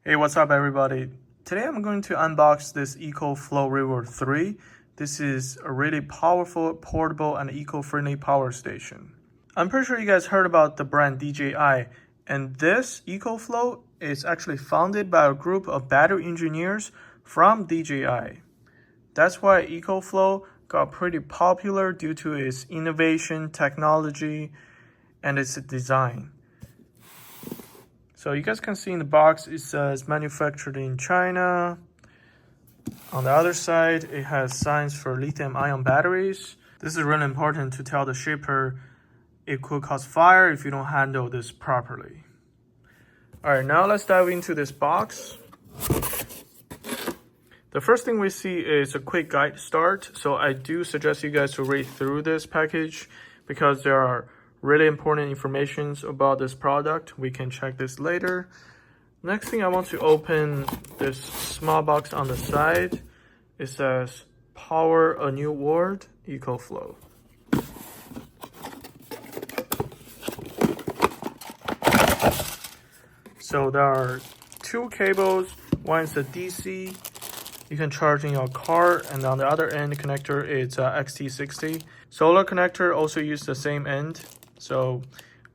Hey, what's up everybody? Today I'm going to unbox this EcoFlow River 3. This is a really powerful, portable, and eco-friendly power station. I'm pretty sure you guys heard about the brand DJI, and this EcoFlow is actually founded by a group of battery engineers from DJI. That's why EcoFlow got pretty popular due to its innovation, technology, and its design. So you guys can see in the box, it says manufactured in China. On the other side, it has signs for lithium-ion batteries. This is really important to tell the shipper it could cause fire if you don't handle this properly. All right, now let's dive into this box. The first thing we see is a quick guide start. So I do suggest you guys to read through this package because there are really important information about this product. We can check this later. Next thing, I want to open this small box on the side. It says power a new world, EcoFlow. So there are two cables. One is a DC, you can charge in your car, and on the other end connector it's a XT60. Solar connector also use the same end. So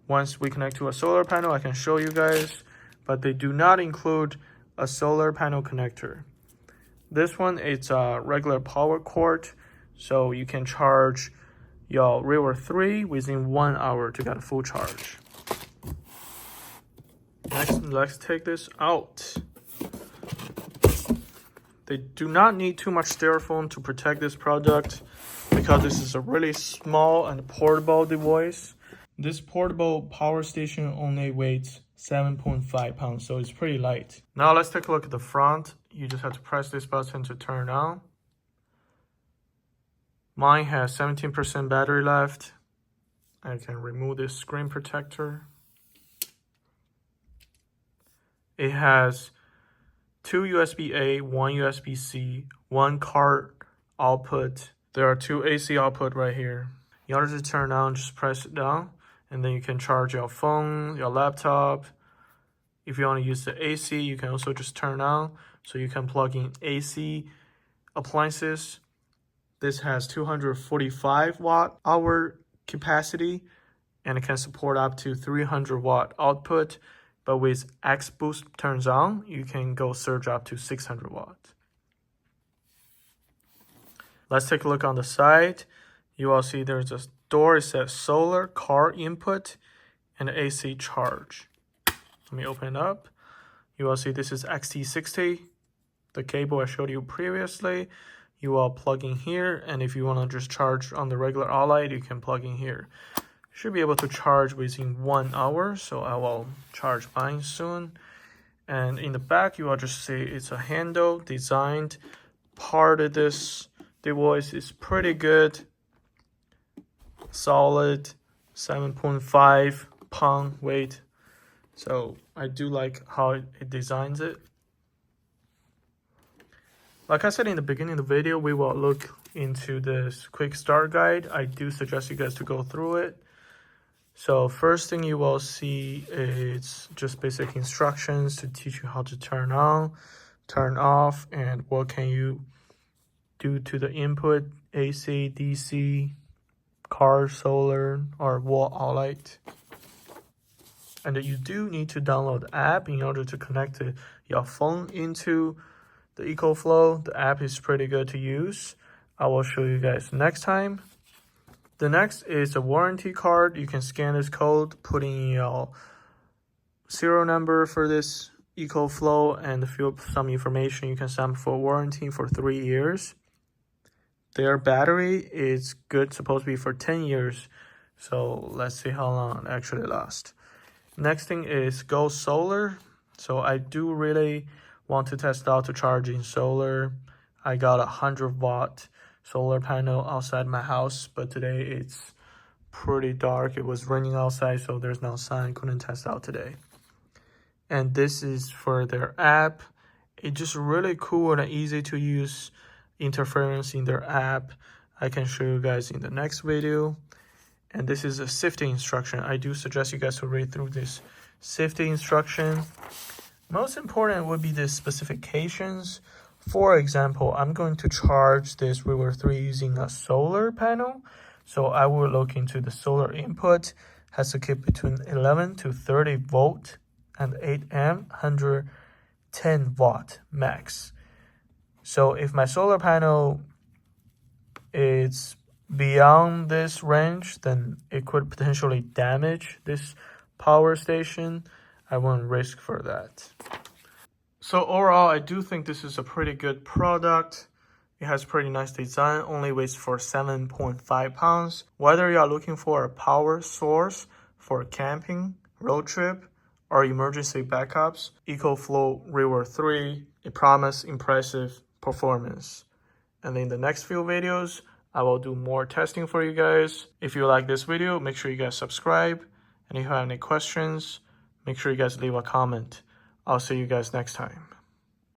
once we connect to a solar panel, I can show you guys, but they do not include a solar panel connector. This one, it's a regular power cord, so you can charge your River 3 within 1 hour to get a full charge. Next, let's take this out. They do not need too much styrofoam to protect this product because this is a really small and portable device. This portable power station only weighs 7.5 pounds, so it's pretty light. Now let's take a look at the front. You just have to press this button to turn on. Mine has 17% battery left. I can remove this screen protector. It has 2 USB-A, 1 USB-C, 1 card output. There are 2 AC output right here. In order to turn on, just press it down, and then you can charge your phone, your laptop. If you want to use the AC, you can also just turn on, so you can plug in AC appliances. This has 245 watt hour capacity, and it can support up to 300 watt output. But with X boost turns on, you can go surge up to 600 watts. Let's take a look on the side. You will see there's a door. It says solar, car input, and AC charge. Let me open it up. You will see this is XT60. The cable I showed you previously. You will plug in here, and if you want to just charge on the regular outlet, you can plug in here. Should be able to charge within 1 hour, so I will charge mine soon. And in the back, you will just see it's a handle designed. Part of this device is pretty good, solid, 7.5 pound weight. So I do like how it designs it. Like I said in the beginning of the video, we will look into this quick start guide. I do suggest you guys to go through it. So first thing you will see is just basic instructions to teach you how to turn on, turn off, and what can you do to the input, AC, DC, car, solar, or wall outlet. And you do need to download the app in order to connect your phone into the EcoFlow. The app is pretty good to use. I will show you guys next time. The next is a warranty card. You can scan this code, put in your serial number for this EcoFlow, and fill up some information. You can sign up for warranty for 3 years. Their battery is good, supposed to be for 10 years. So let's see how long it actually lasts. Next thing is go solar. So I do really want to test out to charge in solar. I got a 100 watt solar panel outside my house, but today it's pretty dark. It was raining outside, so there's no sun. Couldn't test out today. And this is for their app. It's just really cool and easy to use interference in their app. I can show you guys in the next video. And this is a safety instruction. I do suggest you guys to read through this safety instruction. Most important would be the specifications. For example, I'm going to charge this River 3 using a solar panel. So I will look into the solar input, has to keep between 11 to 30 volt and 8 amp, 110 watt max. So if my solar panel is beyond this range, then it could potentially damage this power station. I won't risk for that. So overall, I do think this is a pretty good product. It has pretty nice design, only weighs for 7.5 pounds. Whether you are looking for a power source for camping, road trip, or emergency backups, EcoFlow River 3, it promises impressive performance. And in the next few videos, I will do more testing for you guys. If you like this video, make sure you guys subscribe. And if you have any questions, make sure you guys leave a comment. I'll see you guys next time.